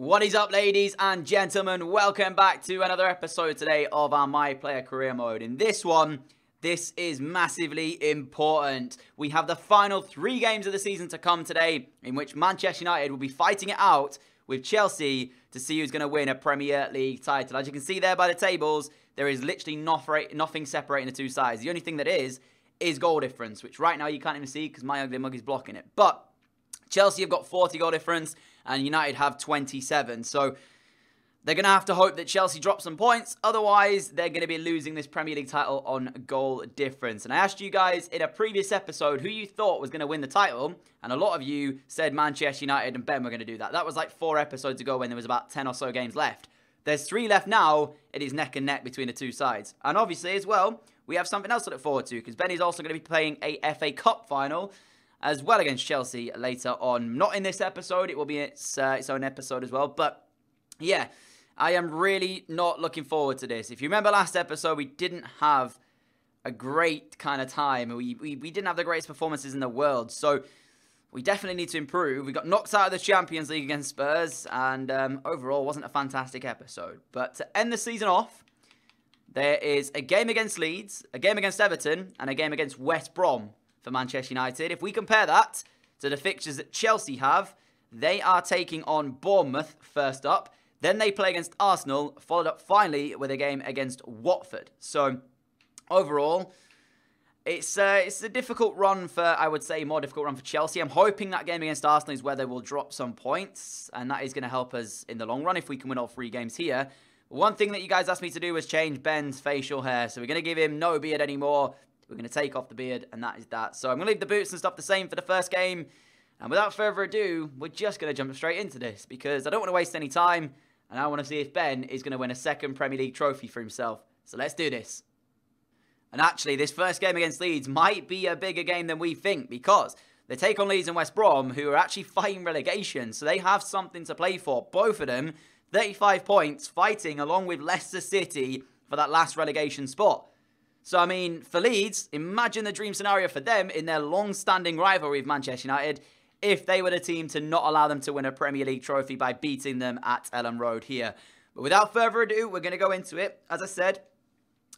What is up, ladies and gentlemen? Welcome back to another episode today of our My Player Career Mode. In this one, this is massively important. We have the final 3 games of the season to come today, in which Manchester United will be fighting it out with Chelsea to see who's going to win a Premier League title. As you can see there by the tables, there is literally nothing separating the two sides. The only thing that is goal difference, which right now you can't even see because my ugly mug is blocking it. But Chelsea have got 40 goal difference and United have 27. So they're going to have to hope that Chelsea drop some points. Otherwise, they're going to be losing this Premier League title on goal difference. And I asked you guys in a previous episode who you thought was going to win the title. And a lot of you said Manchester United and Ben were going to do that. That was like 4 episodes ago when there was about 10 or so games left. There's 3 left now. It is neck and neck between the two sides. And obviously as well, we have something else to look forward to. Because Ben is also going to be playing a FA Cup final as well against Chelsea later on. Not in this episode. It will be its own episode as well. But yeah, I am really not looking forward to this. If you remember last episode, we didn't have a great kind of time. We didn't have the greatest performances in the world. So we definitely need to improve. We got knocked out of the Champions League against Spurs. And overall, wasn't a fantastic episode. But to end the season off, there is a game against Leeds, a game against Everton, and a game against West Brom for Manchester United. If we compare that to the fixtures that Chelsea have, they are taking on Bournemouth first up. Then they play against Arsenal, followed up finally with a game against Watford. So overall, it's a difficult run for, I would say, more difficult run for Chelsea. I'm hoping that game against Arsenal is where they will drop some points, and that is going to help us in the long run if we can win all 3 games here. One thing that you guys asked me to do was change Ben's facial hair. So we're going to give him no beard anymore. We're going to take off the beard, and that is that. So I'm going to leave the boots and stuff the same for the first game. And without further ado, we're just going to jump straight into this because I don't want to waste any time. And I want to see if Ben is going to win a second Premier League trophy for himself. So let's do this. And actually, this first game against Leeds might be a bigger game than we think because they take on Leeds and West Brom, who are actually fighting relegation. So they have something to play for. Both of them, 35 points, fighting along with Leicester City for that last relegation spot. So, I mean, for Leeds, imagine the dream scenario for them in their long-standing rivalry with Manchester United if they were the team to not allow them to win a Premier League trophy by beating them at Ellen Road here. But without further ado, we're going to go into it. As I said,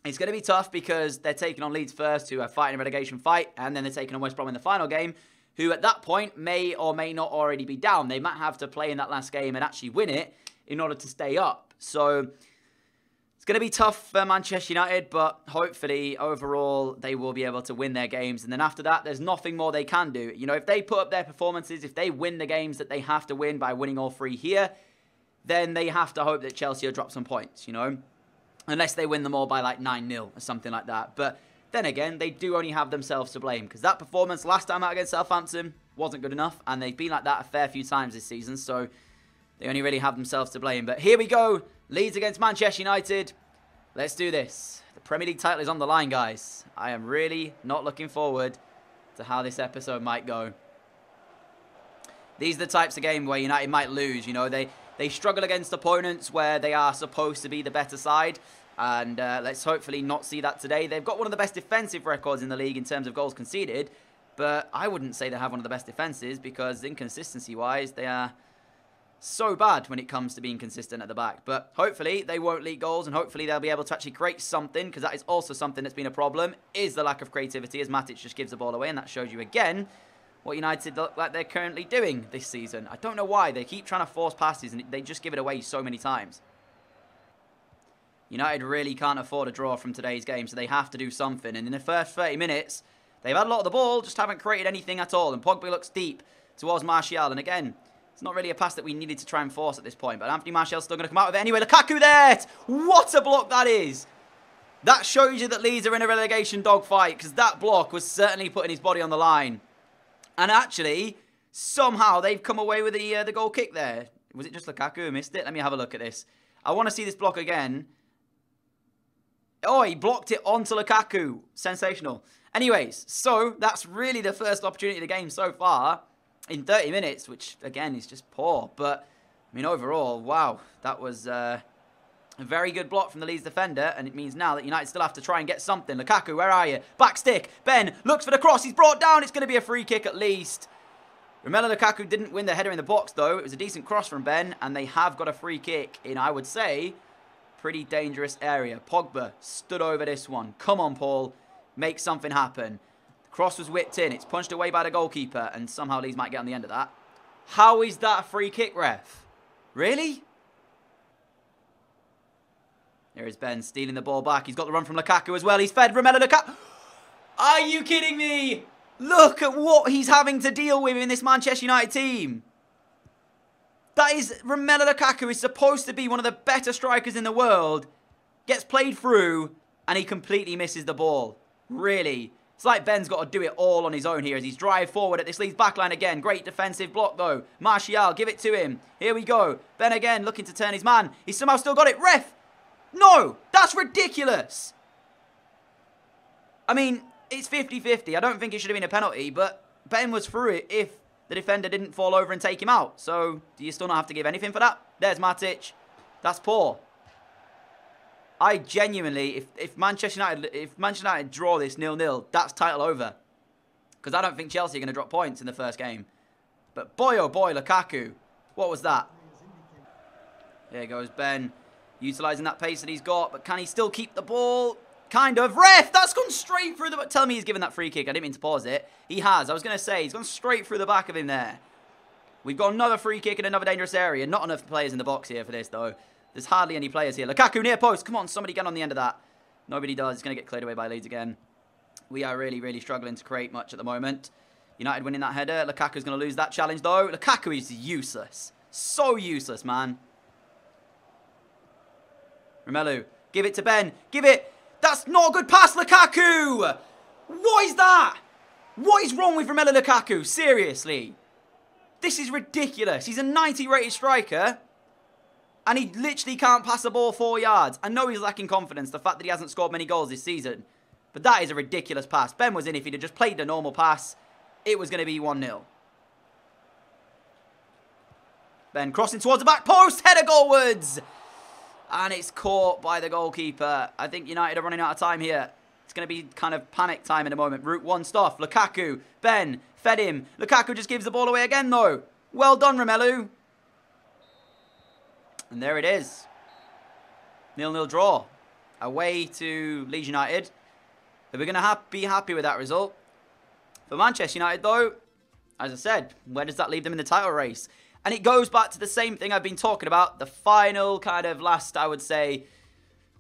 it's going to be tough because they're taking on Leeds first, who are fighting a relegation fight, and then they're taking on West Brom in the final game, who at that point may or may not already be down. They might have to play in that last game and actually win it in order to stay up. So it's going to be tough for Manchester United, but hopefully, overall, they will be able to win their games. And then after that, there's nothing more they can do. You know, if they put up their performances, if they win the games that they have to win by winning all 3 here, then they have to hope that Chelsea will drop some points, you know, unless they win them all by like 9-0 or something like that. But then again, they do only have themselves to blame because that performance last time out against Southampton wasn't good enough, and they've been like that a fair few times this season, so they only really have themselves to blame. But here we go. Leeds against Manchester United. Let's do this. The Premier League title is on the line, guys. I am really not looking forward to how this episode might go. These are the types of game where United might lose. You know, they struggle against opponents where they are supposed to be the better side. And let's hopefully not see that today. They've got one of the best defensive records in the league in terms of goals conceded. But I wouldn't say they have one of the best defenses because inconsistency-wise, they are so bad when it comes to being consistent at the back. But hopefully they won't leak goals and hopefully they'll be able to actually create something, because that is also something that's been a problem, is the lack of creativity as Matic just gives the ball away. And that shows you again what United look like they're currently doing this season. I don't know why. They keep trying to force passes and they just give it away so many times. United really can't afford a draw from today's game, so they have to do something. And in the first 30 minutes, they've had a lot of the ball, just haven't created anything at all. And Pogba looks deep towards Martial. And again, it's not really a pass that we needed to try and force at this point. But Anthony Martial's still going to come out with it anyway. Lukaku there! What a block that is! That shows you that Leeds are in a relegation dogfight, because that block was certainly putting his body on the line. And actually, somehow they've come away with the goal kick there. Was it just Lukaku who missed it? Let me have a look at this. I want to see this block again. Oh, he blocked it onto Lukaku. Sensational. Anyways, so that's really the first opportunity of the game so far in 30 minutes, which, again, is just poor. But, I mean, overall, wow, that was a very good block from the Leeds defender, and it means now that United still have to try and get something. Lukaku, where are you? Back stick. Ben looks for the cross. He's brought down. It's going to be a free kick at least. Romelu Lukaku didn't win the header in the box, though. It was a decent cross from Ben, and they have got a free kick in, I would say, pretty dangerous area. Pogba stood over this one. Come on, Paul. Make something happen. The cross was whipped in. It's punched away by the goalkeeper, and somehow Leeds might get on the end of that. How is that a free kick, ref? Really? There is Ben stealing the ball back. He's got the run from Lukaku as well. He's fed Romelu Lukaku. Are you kidding me? Look at what he's having to deal with in this Manchester United team. That is, Romelu Lukaku is supposed to be one of the better strikers in the world. Gets played through, and he completely misses the ball. Really. It's like Ben's got to do it all on his own here as he's drive forward at this Leeds backline again. Great defensive block, though. Martial, give it to him. Here we go. Ben again, looking to turn his man. He's somehow still got it. Ref! No! That's ridiculous! I mean, it's 50-50. I don't think it should have been a penalty, but Ben was through it if the defender didn't fall over and take him out. So, do you still not have to give anything for that? There's Matic. That's poor. I genuinely, if Manchester United draw this 0-0, that's title over. Because I don't think Chelsea are going to drop points in the first game. But boy, oh boy, Lukaku. What was that? There goes Ben, utilising that pace that he's got. But can he still keep the ball? Kind of. Ref, that's gone straight through the... Tell me he's given that free kick. I didn't mean to pause it. He has. I was going to say, he's gone straight through the back of him there. We've got another free kick in another dangerous area. Not enough players in the box here for this, though. There's hardly any players here. Lukaku near post. Come on, somebody get on the end of that. Nobody does. It's going to get cleared away by Leeds again. We are really, really struggling to create much at the moment. United winning that header. Lukaku's going to lose that challenge, though. Lukaku is useless. So useless, man. Romelu, give it to Ben. Give it. That's not a good pass, Lukaku. What is that? What is wrong with Romelu Lukaku? Seriously. This is ridiculous. He's a 90 rated striker. And he literally can't pass the ball 4 yards. I know he's lacking confidence, the fact that he hasn't scored many goals this season. But that is a ridiculous pass. Ben was in. If he'd have just played the normal pass, it was going to be 1-0. Ben crossing towards the back post. Header goalwards. And it's caught by the goalkeeper. I think United are running out of time here. It's going to be kind of panic time in a moment. Route 1 stuff. Lukaku. Ben. Fed him. Lukaku just gives the ball away again, though. Well done, Romelu. And there it is. 0-0 draw. Away to Leeds United. Are we going to be happy with that result? For Manchester United, though, as I said, where does that leave them in the title race? And it goes back to the same thing I've been talking about. The final kind of last, I would say,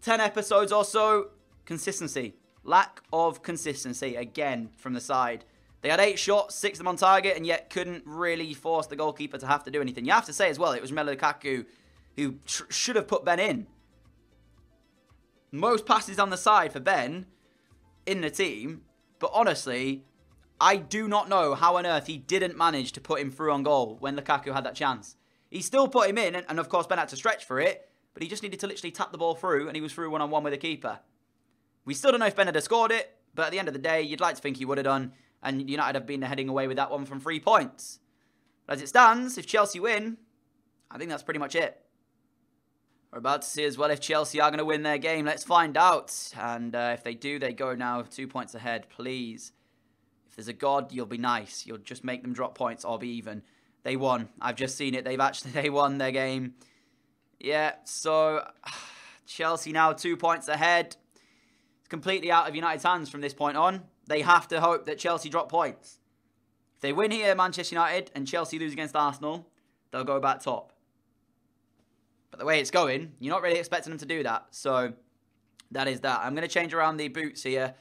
10 episodes or so. Consistency. Lack of consistency, again, from the side. They had 8 shots, 6 of them on target, and yet couldn't really force the goalkeeper to have to do anything. You have to say as well, it was Romelu Lukaku who should have put Ben in. Most passes on the side for Ben in the team. But honestly, I do not know how on earth he didn't manage to put him through on goal when Lukaku had that chance. He still put him in, and of course Ben had to stretch for it. But he just needed to literally tap the ball through, and he was through one-on-one with the keeper. We still don't know if Ben had scored it, but at the end of the day, you'd like to think he would have done. And United have been heading away with that one from 3 points. But as it stands, if Chelsea win, I think that's pretty much it. We're about to see as well if Chelsea are going to win their game. Let's find out. And if they do, they go now 2 points ahead. Please. If there's a God, you'll be nice. You'll just make them drop points or be even. They won. I've just seen it. They won their game. Yeah, so Chelsea now 2 points ahead. It's completely out of United's hands from this point on. They have to hope that Chelsea drop points. If they win here, Manchester United, and Chelsea lose against Arsenal, they'll go back top. But the way it's going, you're not really expecting them to do that. So, that is that. I'm going to change around the boots here.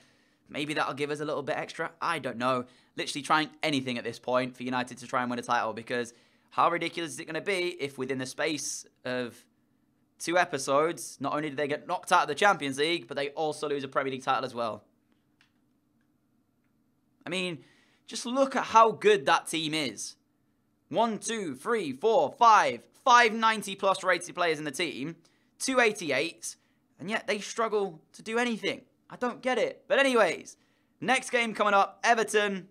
Maybe that'll give us a little bit extra. I don't know. Literally trying anything at this point for United to try and win a title. Because how ridiculous is it going to be if within the space of 2 episodes, not only do they get knocked out of the Champions League, but they also lose a Premier League title as well. I mean, just look at how good that team is. 1, 2, 3, 4, 5... 5 90-plus rated players in the team, 2 88s, and yet they struggle to do anything. I don't get it. But anyways, next game coming up, Everton.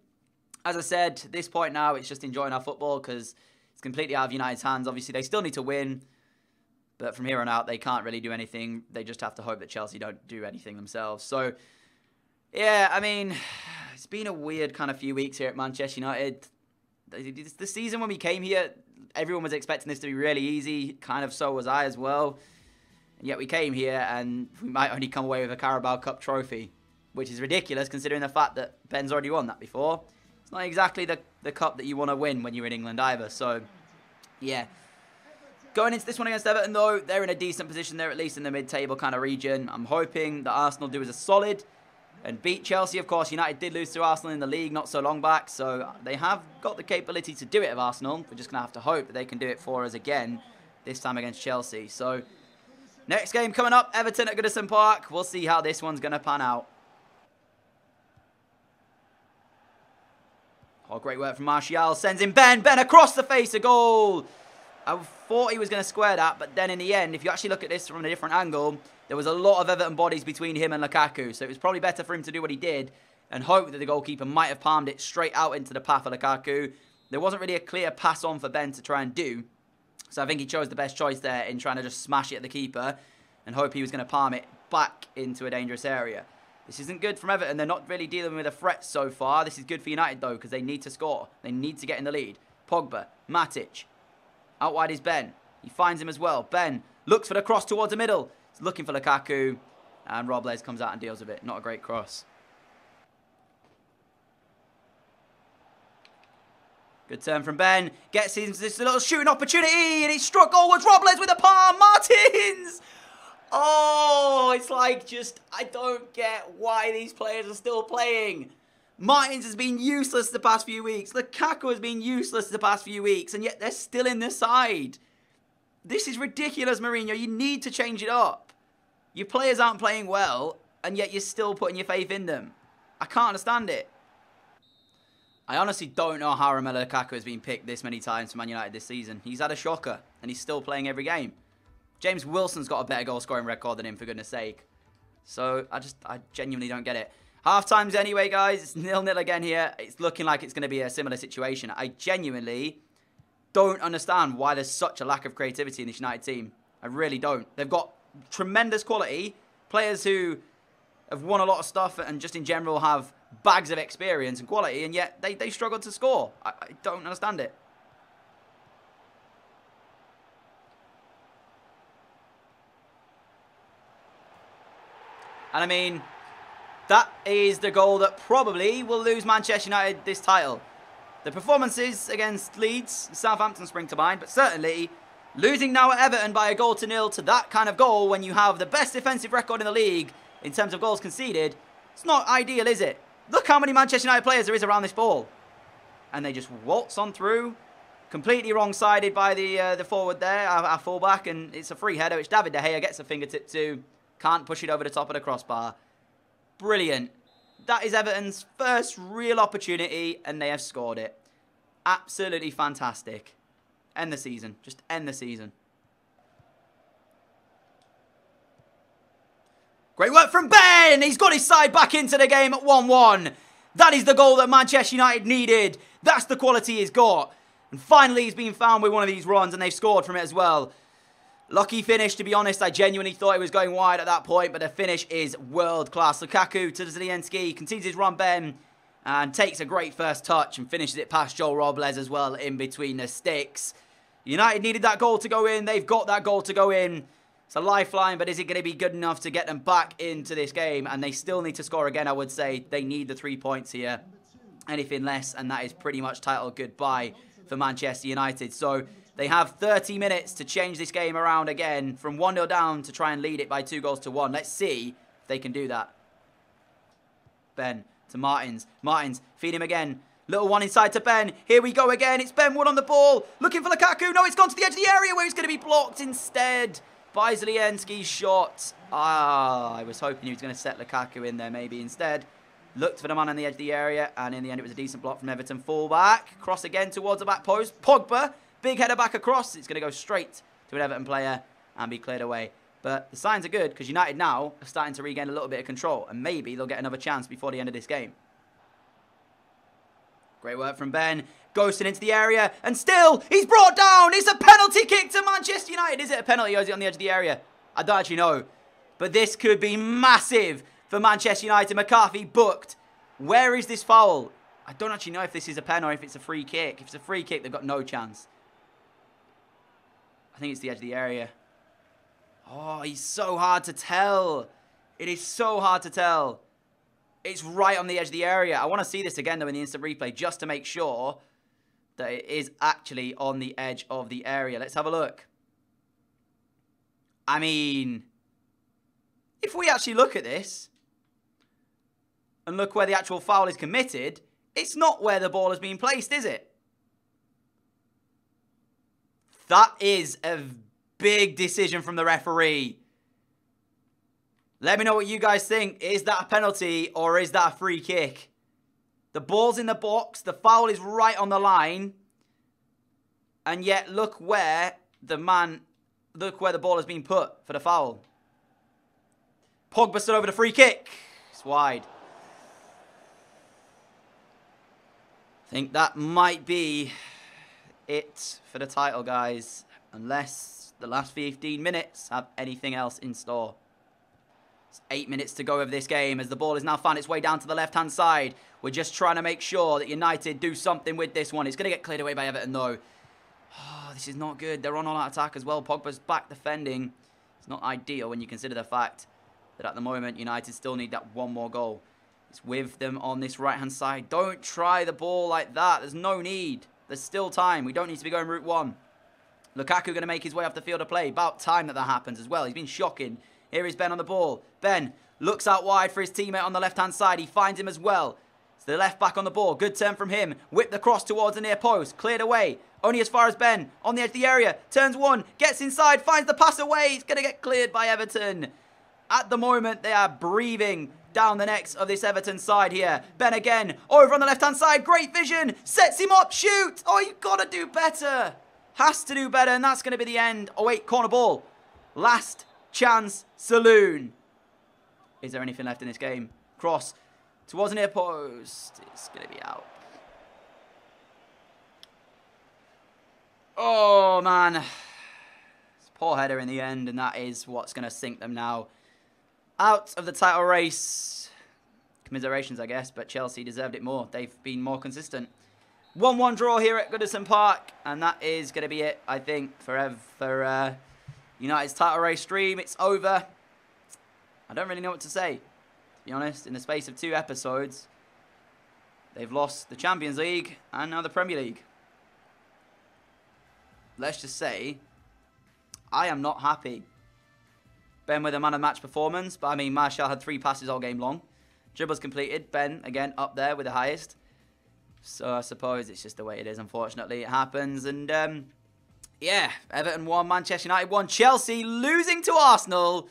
As I said, at this point now, it's just enjoying our football because it's completely out of United's hands. Obviously, they still need to win, but from here on out, they can't really do anything. They just have to hope that Chelsea don't do anything themselves. So, yeah, I mean, it's been a weird kind of few weeks here at Manchester United. the season when we came here, everyone was expecting this to be really easy. Kind of so was I as well. And yet we came here and we might only come away with a Carabao Cup trophy, which is ridiculous considering the fact that Ben's already won that before. It's not exactly the cup that you want to win when you're in England either. So, yeah. Going into this one against Everton, though, they're in a decent position. They're at least in the mid-table kind of region. I'm hoping that Arsenal do as a solid and beat Chelsea. Of course, United did lose to Arsenal in the league not so long back, so they have got the capability to do it of Arsenal. We're just going to have to hope that they can do it for us again, this time against Chelsea. So, next game coming up, Everton at Goodison Park. We'll see how this one's going to pan out. Oh, great work from Martial. Sends in Ben. Ben across the face, a goal. I thought he was going to square that, but then in the end, if you actually look at this from a different angle, there was a lot of Everton bodies between him and Lukaku, so it was probably better for him to do what he did and hope that the goalkeeper might have palmed it straight out into the path of Lukaku. There wasn't really a clear pass on for Ben to try and do, so I think he chose the best choice there in trying to just smash it at the keeper and hope he was going to palm it back into a dangerous area. This isn't good from Everton. They're not really dealing with a threat so far. This is good for United, though, because they need to score. They need to get in the lead. Pogba, Matic. Out wide is Ben. He finds him as well. Ben looks for the cross towards the middle. He's looking for Lukaku. And Robles comes out and deals with it. Not a great cross. Good turn from Ben. Gets into this little shooting opportunity. And he's struck goalwards. Robles with a palm. Martins! Oh, it's like just, I don't get why these players are still playing. Martins has been useless the past few weeks. Lukaku has been useless the past few weeks. And yet they're still in the side. This is ridiculous, Mourinho. You need to change it up. Your players aren't playing well. And yet you're still putting your faith in them. I can't understand it. I honestly don't know how Romelu Lukaku has been picked this many times for Man United this season. He's had a shocker. And he's still playing every game. James Wilson's got a better goal scoring record than him, for goodness sake. So I genuinely don't get it. Half times anyway, guys. It's 0-0 again here. It's looking like it's going to be a similar situation. I genuinely don't understand why there's such a lack of creativity in this United team. I really don't. They've got tremendous quality. Players who have won a lot of stuff and just in general have bags of experience and quality. And yet they struggle to score. I don't understand it. And I mean, that is the goal that probably will lose Manchester United this title. The performances against Leeds, Southampton spring to mind, but certainly losing now at Everton by a 1-0 to that kind of goal when you have the best defensive record in the league in terms of goals conceded, it's not ideal, is it? Look how many Manchester United players there is around this ball. And they just waltz on through, completely wrong-sided by the forward there, our fullback, and it's a free header, which David De Gea gets a fingertip to. Can't push it over the top of the crossbar. Brilliant. That is Everton's first real opportunity, and they have scored it. Absolutely fantastic. End the season. Just end the season. Great work from Ben. He's got his side back into the game at 1-1. That is the goal that Manchester United needed. That's the quality he's got. And finally, he's been found with one of these runs, and they've scored from it as well. Lucky finish, to be honest. I genuinely thought he was going wide at that point, but the finish is world-class. Lukaku to Zielinski, continues his run, Ben, and takes a great first touch and finishes it past Joel Robles as well in between the sticks. United needed that goal to go in. They've got that goal to go in. It's a lifeline, but is it going to be good enough to get them back into this game? And they still need to score again, I would say. They need the 3 points here. Anything less, and that is pretty much title goodbye for Manchester United. So they have 30 minutes to change this game around again from 1-0 down to try and lead it by 2-1. Let's see if they can do that. Ben to Martins. Martins, feed him again. Little one inside to Ben. Here we go again. It's Ben Wood on the ball. Looking for Lukaku. No, it's gone to the edge of the area where he's going to be blocked instead by Zielinski's shot. I was hoping he was going to set Lukaku in there maybe instead. Looked for the man on the edge of the area, and in the end it was a decent block from Everton. Fullback. Cross again towards the back post. Pogba. Big header back across. It's going to go straight to an Everton player and be cleared away. But the signs are good because United now are starting to regain a little bit of control. And maybe they'll get another chance before the end of this game. Great work from Ben. Ghosting into the area. And still, he's brought down. It's a penalty kick to Manchester United. Is it a penalty or is it on the edge of the area? I don't actually know. But this could be massive for Manchester United. McCarthy booked. Where is this foul? I don't actually know if this is a pen or if it's a free kick. If it's a free kick, they've got no chance. I think it's the edge of the area. Oh, he's so hard to tell. It is so hard to tell. It's right on the edge of the area. I want to see this again, though, in the instant replay, just to make sure that it is actually on the edge of the area. Let's have a look. I mean, if we actually look at this and look where the actual foul is committed, it's not where the ball has been placed, is it? That is a big decision from the referee. Let me know what you guys think. Is that a penalty or is that a free kick? The ball's in the box. The foul is right on the line. And yet, look where the ball has been put for the foul. Pogba stood over the free kick. It's wide. I think that might be it for the title, guys. Unless the last 15 minutes have anything else in store. It's 8 minutes to go of this game as the ball has now found its way down to the left-hand side. We're just trying to make sure that United do something with this one. It's going to get cleared away by Everton, though. Oh, this is not good. They're on all-out attack as well. Pogba's back defending. It's not ideal when you consider the fact that at the moment, United still need that one more goal. It's with them on this right-hand side. Don't try the ball like that. There's no need. There's still time. We don't need to be going route one. Lukaku going to make his way off the field of play. About time that happens as well. He's been shocking. Here is Ben on the ball. Ben looks out wide for his teammate on the left-hand side. He finds him as well. It's the left back on the ball. Good turn from him. Whip the cross towards the near post. Cleared away. Only as far as Ben. On the edge of the area. Turns one. Gets inside. Finds the pass away. He's going to get cleared by Everton. At the moment, they are breathing down the necks of this Everton side here. Ben again. Over on the left-hand side. Great vision. Sets him up. Shoot. Oh, you've got to do better. Has to do better. And that's going to be the end. Oh, wait. Corner ball. Last chance saloon. Is there anything left in this game? Cross towards the near post. It's going to be out. Oh, man. It's a poor header in the end, and that is what's going to sink them now out of the title race. Commiserations, I guess, but Chelsea deserved it more. They've been more consistent. 1-1 draw here at Goodison Park, and that is going to be it, I think, for United's title race stream. It's over. I don't really know what to say, to be honest. In the space of 2 episodes, they've lost the Champions League and now the Premier League. Let's just say, I am not happy. Ben with a man of match performance, but I mean, Martial had 3 passes all game long. Dribbles completed. Ben, again, up there with the highest. So I suppose it's just the way it is, unfortunately. It happens, and yeah, Everton won, Manchester United won, Chelsea losing to Arsenal.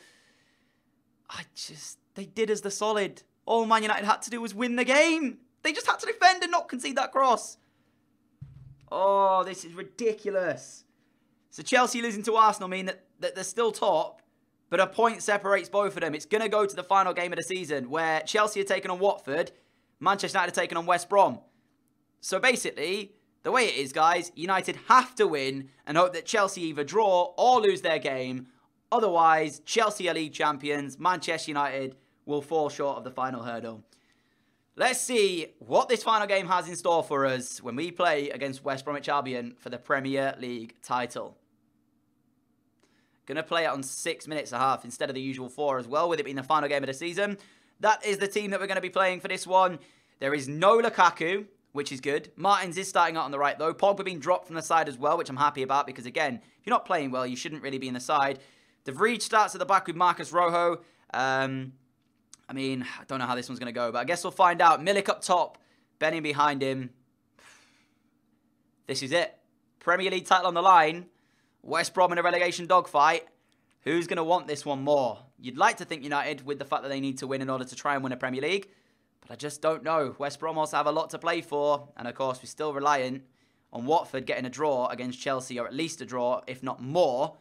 They did us the solid. All Man United had to do was win the game. They just had to defend and not concede that cross. Oh, this is ridiculous. So Chelsea losing to Arsenal mean that they're still top, but a point separates both of them. It's going to go to the final game of the season where Chelsea are taking on Watford, Manchester United are taking on West Brom. So basically, the way it is, guys, United have to win and hope that Chelsea either draw or lose their game. Otherwise, Chelsea are league champions. Manchester United will fall short of the final hurdle. Let's see what this final game has in store for us when we play against West Bromwich Albion for the Premier League title. Going to play it on 6 minutes and a half instead of the usual 4 as well, with it being the final game of the season. That is the team that we're going to be playing for this one. There is no Lukaku, which is good. Martins is starting out on the right, though. Pogba being dropped from the side as well, which I'm happy about, because, again, if you're not playing well, you shouldn't really be in the side. De Vrij starts at the back with Marcus Rojo. I mean, I don't know how this one's going to go, but I guess we'll find out. Milik up top, Benning behind him. This is it. Premier League title on the line. West Brom in a relegation dogfight. Who's going to want this one more? You'd like to think United, with the fact that they need to win in order to try and win a Premier League. But I just don't know. West Brom also have a lot to play for. And, of course, we're still reliant on Watford getting a draw against Chelsea, or at least a draw, if not more,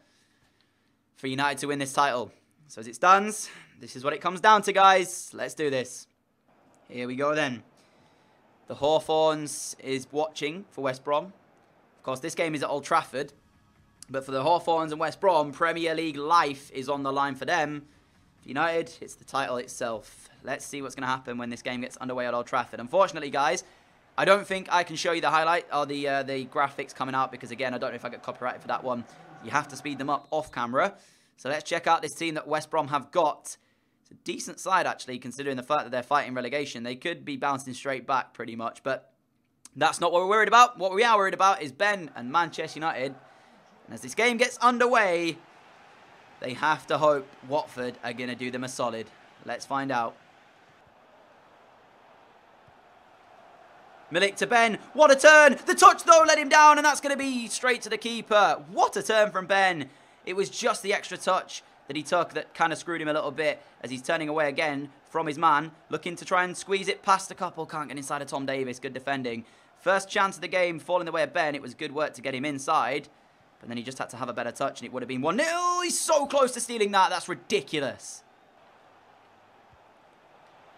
for United to win this title. So as it stands, this is what it comes down to, guys. Let's do this. Here we go then. The Hawthorns is watching for West Brom. Of course, this game is at Old Trafford. But for the Hawthorns and West Brom, Premier League life is on the line for them. For United, it's the title itself. Let's see what's going to happen when this game gets underway at Old Trafford. Unfortunately, guys, I don't think I can show you the highlight or the graphics coming out because, again, I don't know if I get copyrighted for that one. You have to speed them up off camera. So let's check out this team that West Brom have got. It's a decent side, actually, considering the fact that they're fighting relegation. They could be bouncing straight back pretty much, but that's not what we're worried about. What we are worried about is Ben and Manchester United. And as this game gets underway, they have to hope Watford are going to do them a solid. Let's find out. Milik to Ben. What a turn. The touch, though, let him down, and that's going to be straight to the keeper. What a turn from Ben. It was just the extra touch that he took that kind of screwed him a little bit as he's turning away again from his man, looking to try and squeeze it past a couple. Can't get inside of Tom Davies. Good defending. First chance of the game, falling the way of Ben. It was good work to get him inside, but then he just had to have a better touch, and it would have been 1-0. He's so close to stealing that. That's ridiculous.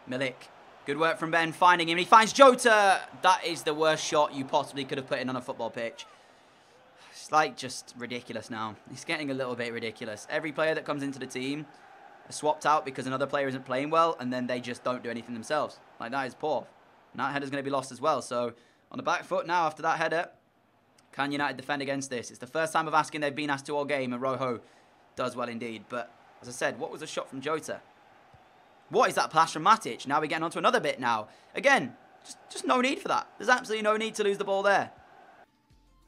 Milik. Good work from Ben, finding him. He finds Jota. That is the worst shot you possibly could have put in on a football pitch. It's like just ridiculous now. It's getting a little bit ridiculous. Every player that comes into the team is swapped out because another player isn't playing well, and then they just don't do anything themselves. Like, that is poor. And that header's going to be lost as well. So, on the back foot now after that header, can United defend against this? It's the first time of asking they've been asked to all game, and Rojo does well indeed. But, as I said, what was the shot from Jota? What is that pass from Matic? Now we're getting on to another bit now. Again, just no need for that. There's absolutely no need to lose the ball there.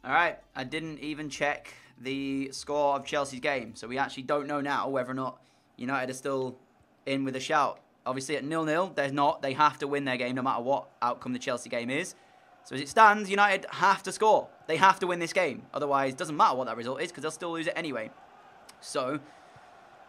All right, I didn't even check the score of Chelsea's game. So we actually don't know now whether or not United are still in with a shout. Obviously at 0-0, they're not. They have to win their game no matter what outcome the Chelsea game is. So as it stands, United have to score. They have to win this game. Otherwise, it doesn't matter what that result is because they'll still lose it anyway. So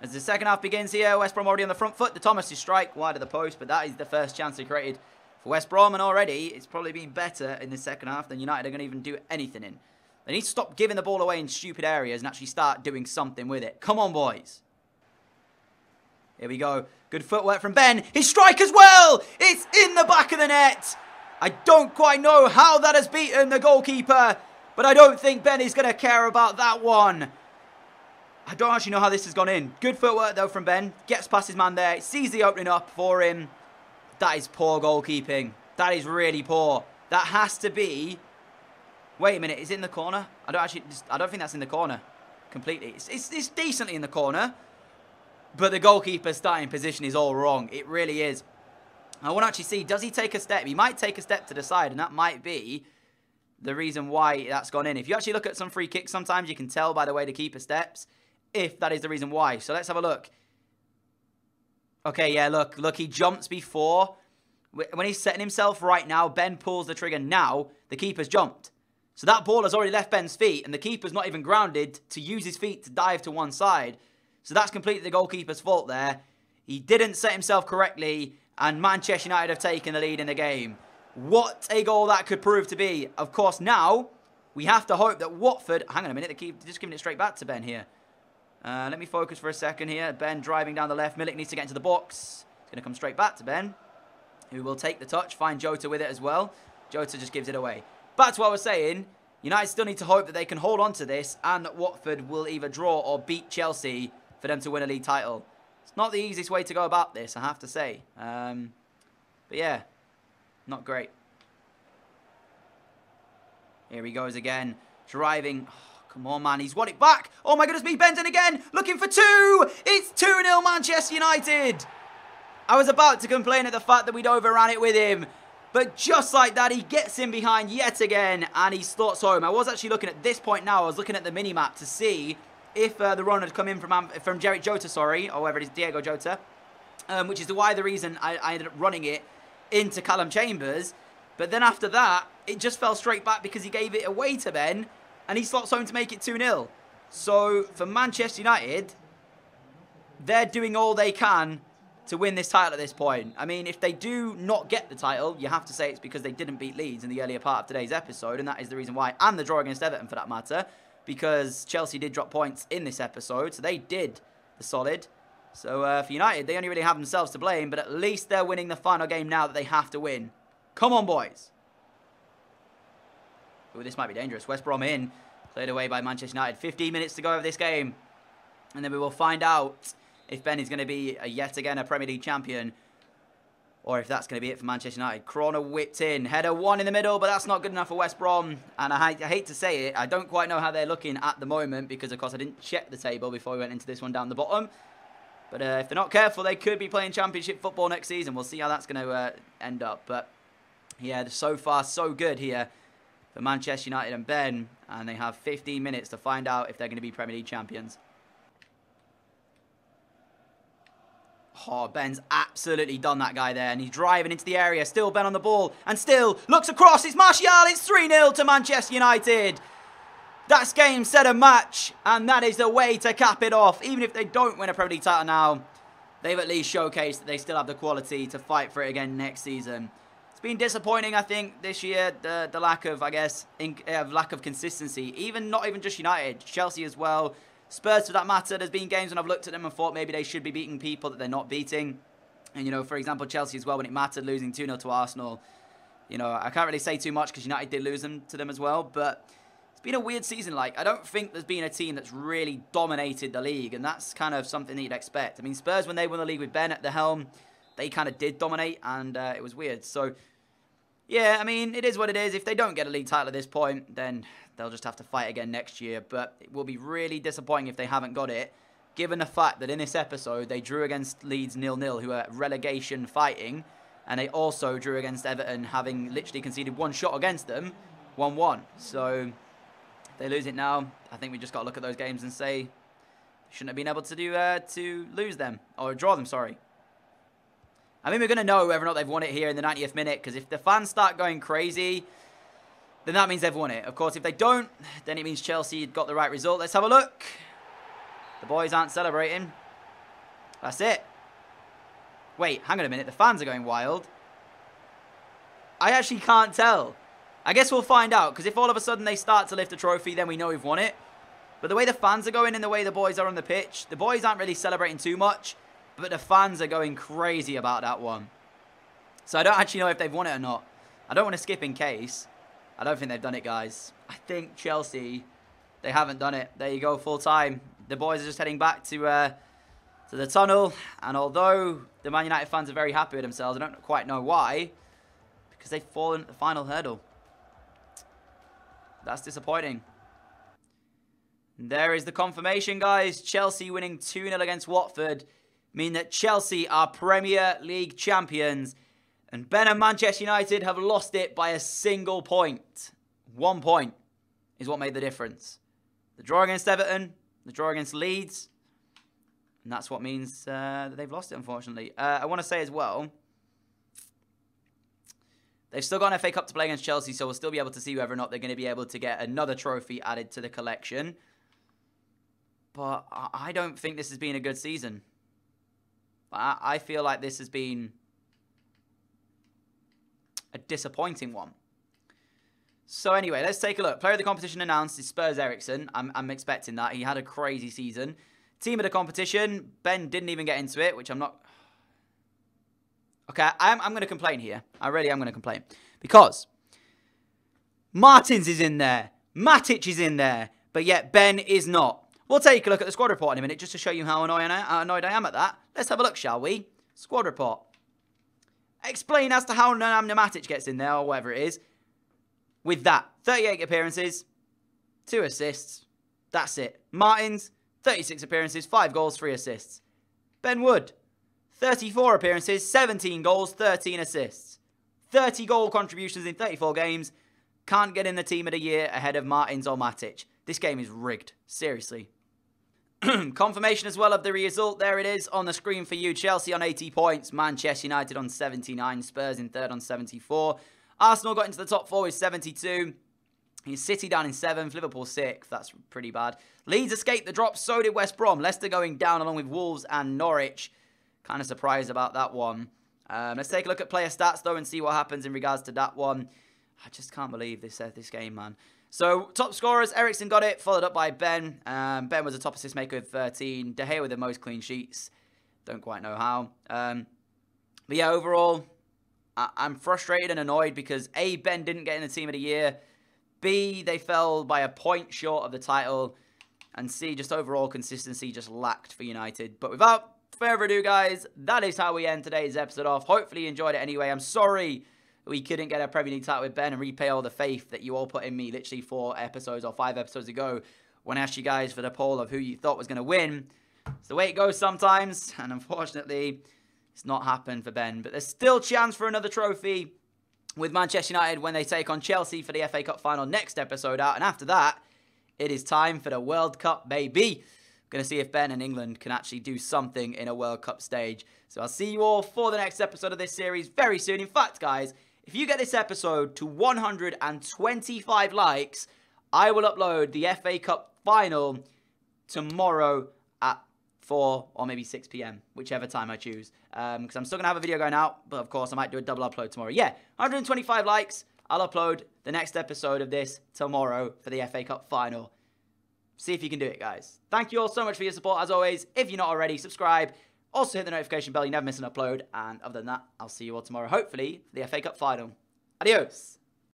as the second half begins here, West Brom already on the front foot. The Thomas strike wide of the post, but that is the first chance they created for West Brom, and already it's probably been better in the second half than United are going to even do anything in. They need to stop giving the ball away in stupid areas and actually start doing something with it. Come on, boys. Here we go. Good footwork from Ben. His strike as well. It's in the back of the net. I don't quite know how that has beaten the goalkeeper, but I don't think Ben is going to care about that one. I don't actually know how this has gone in. Good footwork, though, from Ben. Gets past his man there. Sees the opening up for him. That is poor goalkeeping. That is really poor. That has to be... Wait a minute. Is it in the corner? I don't think that's in the corner completely. It's decently in the corner. But the goalkeeper's starting position is all wrong. It really is. I want to actually see, does he take a step? He might take a step to the side, and that might be the reason why that's gone in. If you actually look at some free kicks, sometimes you can tell by the way the keeper steps if that is the reason why. So let's have a look. Okay, yeah, look, he jumps before. When he's setting himself right now, Ben pulls the trigger now, the keeper's jumped. So that ball has already left Ben's feet, and the keeper's not even grounded to use his feet to dive to one side. So that's completely the goalkeeper's fault there. He didn't set himself correctly, and Manchester United have taken the lead in the game. What a goal that could prove to be. Of course, now, we have to hope that Watford... Hang on a minute, the keeper just giving it straight back to Ben here. Let me focus for a second here. Ben driving down the left. Milik needs to get into the box. It's going to come straight back to Ben, who will take the touch. Find Jota with it as well. Jota just gives it away. Back to what I was saying. United still need to hope that they can hold on to this, and that Watford will either draw or beat Chelsea for them to win a league title. It's not the easiest way to go about this, I have to say. But yeah, not great. Here he goes again. Driving... Come on, man. He's won it back. Oh, my goodness me. Ben's in again. Looking for two. It's 2-0 Manchester United. I was about to complain at the fact that we'd overran it with him. But just like that, he gets in behind yet again. And he slots home. I was actually looking at this point now. I was looking at the mini-map to see if the run had come in from Derek Jota, sorry. Or whether it is Diego Jota. Which is the reason I ended up running it into Callum Chambers. But then after that, it just fell straight back because he gave it away to Ben. And he slots home to make it 2-0. So, for Manchester United, they're doing all they can to win this title at this point. I mean, if they do not get the title, you have to say it's because they didn't beat Leeds in the earlier part of today's episode. And that is the reason why. And the draw against Everton, for that matter. Because Chelsea did drop points in this episode. So, they did the solid. So, for United, they only really have themselves to blame. But at least they're winning the final game now that they have to win. Come on, boys. Ooh, this might be dangerous. West Brom in. Played away by Manchester United. 15 minutes to go of this game. And then we will find out if Ben is going to be, yet again, a Premier League champion. or if that's going to be it for Manchester United. Corner whipped in. Header 1 in the middle, but that's not good enough for West Brom. And I hate to say it, I don't quite know how they're looking at the moment because, of course, I didn't check the table before we went into this one down the bottom. But if they're not careful, they could be playing Championship football next season. We'll see how that's going to end up. But, yeah, so far, so good here for Manchester United and Ben. And they have 15 minutes to find out if they're going to be Premier League champions. Oh, Ben's absolutely done that guy there. And he's driving into the area. Still Ben on the ball. And still looks across. It's Martial. It's 3-0 to Manchester United. That's game, set, and match. And that is the way to cap it off. Even if they don't win a Premier League title now, they've at least showcased that they still have the quality to fight for it again next season. It's been disappointing, I think, this year. The lack of, I guess, lack of consistency. Not even just United. Chelsea as well. Spurs, for that matter, there's been games when I've looked at them and thought maybe they should be beating people that they're not beating. And, you know, for example, Chelsea as well, when it mattered, losing 2-0 to Arsenal. You know, I can't really say too much because United did lose to them as well. But it's been a weird season. Like, I don't think there's been a team that's really dominated the league. And that's kind of something that you'd expect. I mean, Spurs, when they won the league with Ben at the helm, they kind of did dominate. And it was weird. So, yeah, I mean, it is what it is. If they don't get a league title at this point, then they'll just have to fight again next year. But it will be really disappointing if they haven't got it, given the fact that in this episode, they drew against Leeds 0-0, who are relegation fighting. And they also drew against Everton, having literally conceded one shot against them, 1-1. So, if they lose it now, I think we just got to look at those games and say, shouldn't have been able to lose them, or draw them, sorry. I mean, we're going to know whether or not they've won it here in the 90th minute, because if the fans start going crazy, then that means they've won it. Of course, if they don't, then it means Chelsea got the right result. Let's have a look. The boys aren't celebrating. That's it. Wait, hang on a minute. The fans are going wild. I actually can't tell. I guess we'll find out, because if all of a sudden they start to lift a trophy, then we know we've won it. But the way the fans are going and the way the boys are on the pitch, the boys aren't really celebrating too much. But the fans are going crazy about that one. So I don't actually know if they've won it or not. I don't want to skip in case. I don't think they've done it, guys. I think Chelsea, they haven't done it. There you go, full time. The boys are just heading back to the tunnel. And although the Man United fans are very happy with themselves, I don't quite know why. Because they've fallen at the final hurdle. That's disappointing. And there is the confirmation, guys. Chelsea winning 2-0 against Watford mean that Chelsea are Premier League champions. And Ben and Manchester United have lost it by a single point. 1 point is what made the difference. The draw against Everton, the draw against Leeds. And that's what means that they've lost it, unfortunately. I want to say as well, they've still got an FA Cup to play against Chelsea, so we'll still be able to see whether or not they're going to be able to get another trophy added to the collection. But I don't think this has been a good season. I feel like this has been a disappointing one. So anyway, let's take a look. Player of the competition announced is Spurs Ericsson. I'm expecting that. He had a crazy season. Team of the competition, Ben didn't even get into it, which I'm not... Okay, I'm going to complain here. I really am going to complain. Because Martins is in there. Matic is in there. But yet Ben is not. We'll take a look at the squad report in a minute just to show you how annoyed I am at that. Let's have a look, shall we? Squad report. Explain as to how Matic gets in there, or whatever it is. With that, 38 appearances, 2 assists. That's it. Martins, 36 appearances, 5 goals, 3 assists. Ben Wood, 34 appearances, 17 goals, 13 assists. 30 goal contributions in 34 games. Can't get in the team of the year ahead of Martins or Matic. This game is rigged. Seriously. Confirmation as well of the result. There it is on the screen for you. Chelsea on 80 points. Manchester United on 79. Spurs in third on 74. Arsenal got into the top 4 with 72. City down in 7th. Liverpool 6th. That's pretty bad. Leeds escaped the drop. So did West Brom. Leicester going down along with Wolves and Norwich. Kind of surprised about that one. Let's take a look at player stats though and see what happens in regards to that one. I just can't believe this game, man. So, top scorers, Ericsson got it, followed up by Ben. Ben was a top assist maker with 13. De Gea with the most clean sheets. Don't quite know how. But yeah, overall, I'm frustrated and annoyed because A, Ben didn't get in the team of the year. B, they fell by a point short of the title. And C, just overall consistency just lacked for United. But without further ado, guys, that is how we end today's episode off. Hopefully you enjoyed it anyway. I'm sorry we couldn't get a Premier League title with Ben and repay all the faith that you all put in me literally 4 episodes or 5 episodes ago when I asked you guys for the poll of who you thought was going to win. It's the way it goes sometimes, and unfortunately, it's not happened for Ben. But there's still chance for another trophy with Manchester United when they take on Chelsea for the FA Cup final next episode out. And after that, it is time for the World Cup, baby. Going to see if Ben and England can actually do something in a World Cup stage. So I'll see you all for the next episode of this series very soon. In fact, guys, if you get this episode to 125 likes, I will upload the FA Cup final tomorrow at 4 or maybe 6 p.m, whichever time I choose. Because I'm still going to have a video going out, but of course I might do a double upload tomorrow. Yeah, 125 likes, I'll upload the next episode of this tomorrow for the FA Cup final. See if you can do it, guys. Thank you all so much for your support, as always. If you're not already, subscribe. Also hit the notification bell, you never miss an upload. And other than that, I'll see you all tomorrow, hopefully, for the FA Cup final. Adios.